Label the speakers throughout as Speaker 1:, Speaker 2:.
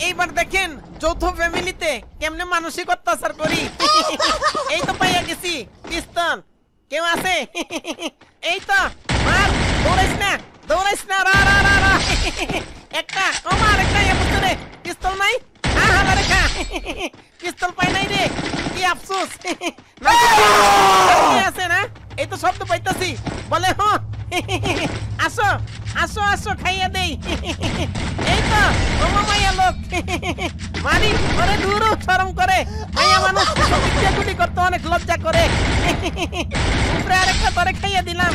Speaker 1: এইবার দেখেন যৌথ ফ্যামিলিতে কেমনে মানসিক অত্যাচার করি। এই তো পাইয়া গেছি পিস্তল। কেউ আছে? এই তো মার, দৌড়াইস না রা রা রা রা। একটা আমার একটা এমন পিস্তল নাই। হালা রেখা পিস্তল পাই নাই রে, কি আফসোস। আছে না? এই তো শব্দ পাইতাছি, বলে হ আসো আসো আসো খাইয়া দেই। এই তো মাইয়া লোক মারি করে দূরও শরম করে। মাইয়া মানুষ গুলি করতে অনেক লজ্জা করে। উপরে আরেকটা তোরে খাইয়া দিলাম।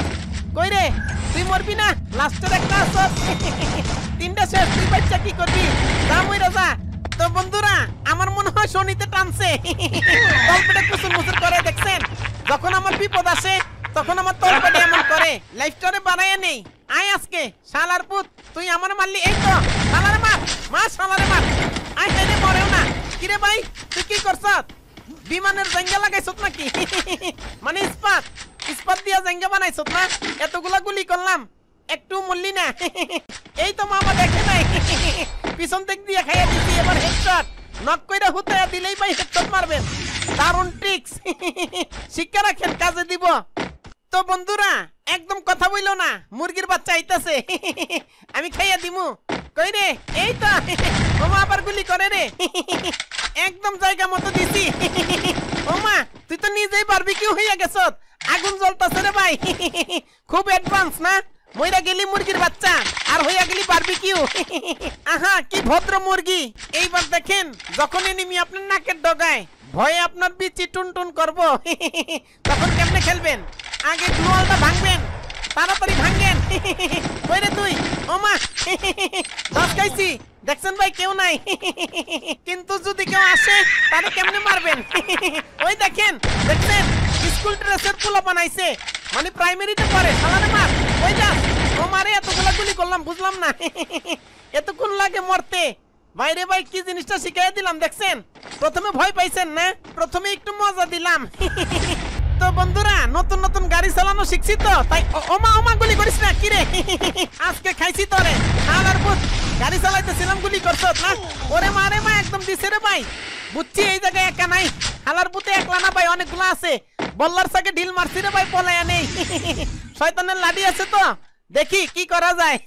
Speaker 1: কই রে তুই মরবি না? লাস্টের একটা আসো। তিনটা শেষ, তুই বাচ্চা কি করবি? দাম ওই রাজা। তো বন্ধুরা আমার মনে হয় শনিতে টানছে। তলপেটে কুসুর মুসুর করে দেখছেন। যখন আমার বিপদ আসে তখন আমার তলপেটে এমন করে। লাইফটারে বানায় নেই। আয় আজকে শালার পুত, তুই আমার মারলি। এই তো শালারে মার, মা শালারে মার। আয় হেরে মরেও না। কিরে ভাই তুই কি করছত? বিমানের জাঙ্গা লাগাইছত নাকি? মানে ইস্পাত দিয়া জাঙ্গা বানাইছত না? এতগুলা গুলি করলাম, একটু মরলি না। এই তো মামা দেখে নাই, পিছন দিক দিয়ে খাইয়া দিছি। এবার হেডশট নক কইরা হুতায়া দিলেই ভাই হেডশট মারবেন। দারুণ ট্রিক্স, শিক্ষা রাখেন, কাজে দিব। তো বন্ধুরা একদম কথা বইলো না, মুরগির বাচ্চা আইতাছে। আমি খাইয়া দিমু। কই রে? এই তো ওমা আবার গুলি করে রে। একদম জায়গা মতো দিছি। ওমা তুই তো নিজেই বারবিকিউ হইয়া গেছত। আগুন জ্বলতাছে রে ভাই। খুব অ্যাডভান্স না? মইরা গেলি মুরগির বাচ্চা আর হইয়া গেলি বারবিকিউ। আহা কি ভদ্র মুরগি। এইবার দেখেন যখন এনিমি আপনার নাকের ডগায় ভয়ে আপনার বিচি টুনটুন করবো, তখন কেমনে খেলবেন? আগে গ্লুয়ালটা ভাঙবেন, তাড়াতাড়ি ভাঙেন। কই রে তুই? ওমা দশ খাইছি। দেখছেন ভাই কেউ নাই, কিন্তু যদি কেউ আসে তাহলে কেমনে মারবেন? ওই দেখেন, দেখছেন স্কুল ড্রেসের পোলা বানাইছে, মানে প্রাইমারিতে পড়ে। শালারে মার। ওই যা ও মারে, এতগুলা গুলি করলাম বুঝলাম না এতক্ষণ লাগে মরতে। ভাইরে ভাই কি জিনিসটা শিখাই দিলাম দেখছেন। প্রথমে ভয় পাইছেন না, প্রথমে একটু মজা দিলাম। তো বন্ধুরা নতুন নতুন গাড়ি চালানো শিখছি তো তাই। ওমা গুলি করিস না। কিরে আজকে খাইছি তোরে শালার পুত। গাড়ি চালাইতেছিলাম গুলি করছত না? ওরে মারে মা একদম দিছে রে ভাই। বুঝছি এই জায়গায় একা নাই। শালার পুতে একলা না ভাই, অনেকগুলো আছে। বল্লার সাকে ঢিল মারছি রে ভাই, পলায়া নেই। শয়তানের লাঠি আছে তো, দেখি কি করা যায়।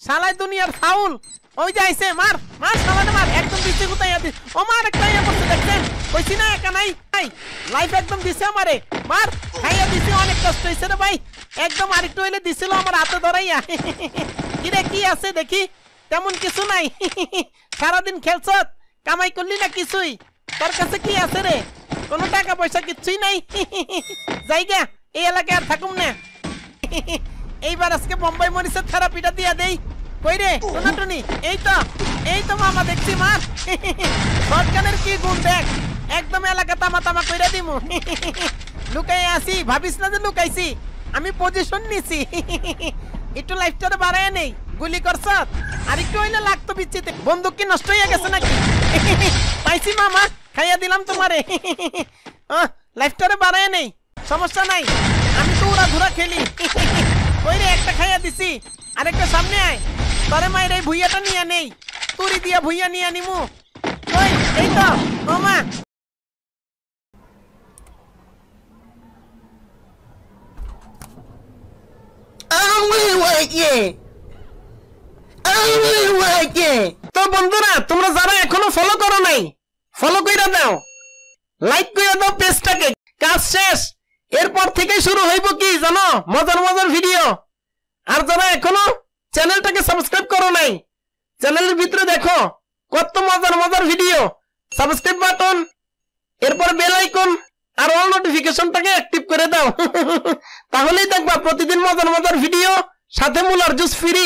Speaker 1: শালাই দুনিয়ার ফাউল। ওই যাইছে, মার মার শালারে মার। একদম দিছে গুতাইয়া দিস। ও মার একটা ইয়া করতে দেখছেন, কইছি না একা নাই। ভাই লাইফ একদম দিছে আমারে, মার খাইয়া দিছে। অনেক কষ্ট হইছে রে ভাই। একদম আরেকটু হইলে দিছিল আমার হাতে ধরাইয়া। কিরে কি আছে দেখি? তেমন কিছু নাই। সারাদিন খেলছত, কামাই করলি না কিছুই? তোর কাছে কি আছে রে? কোনো টাকা পয়সা কিচ্ছুই নাই। জায়গা এই এলাকায় আর থাকুম না। এইবার আজকে বোম্বাই মরিচের থেরাপিটা দিয়া দেই। কই রে টুনাটুনি? এই তো মামা দেখছি মার। শটগানের কি গুণ দেখ, একদম এলাকা তামা তামা কইরা দিমু। লুকাই আসি, ভাবিস না যে লুকাইছি, আমি পজিশন নিছি। একটু লাইফটারে বাড়ায় নেই। গুলি করছত আর একটু হইলে লাগতো বিচ্ছিতে। বন্দুক কি নষ্ট হইয়া গেছে নাকি? পাইছি মামা, খাইয়া দিলাম তোমারে। লাইফটারে বাড়ায় নেই, সমস্যা নাই। আমি তো উড়া ঘুরা খেলি। কই রে একটা খাইয়া দিছি, আরেকটা সামনে আয়। তোরে মায়ের এই ভুইয়াটা নিয়ে নেই, তুরি দিয়া ভুইয়া নিয়ে নিমু। কই এই তো ওমা। তো বন্ধুরা তোমরা যারা এখনো ফলো করো নাই, ফলো কইরা দাও, লাইক কইরা দাও পেজটাকে। কাজ শেষ, এরপর থেকে শুরু হইব কি জানো? মজার মজার ভিডিও। আর যারা এখনো চ্যানেলটাকে সাবস্ক্রাইব করো নাই, চ্যানেলের ভিতরে দেখো কত মজার মজার ভিডিও। সাবস্ক্রাইব বাটন, এরপর বেল আইকন আর অল নোটিফিকেশনটাকে অ্যাক্টিভ করে দাও। তাহলেই দেখবা প্রতিদিন মজার মজার ভিডিও, সাথে মুলার জুস ফ্রি।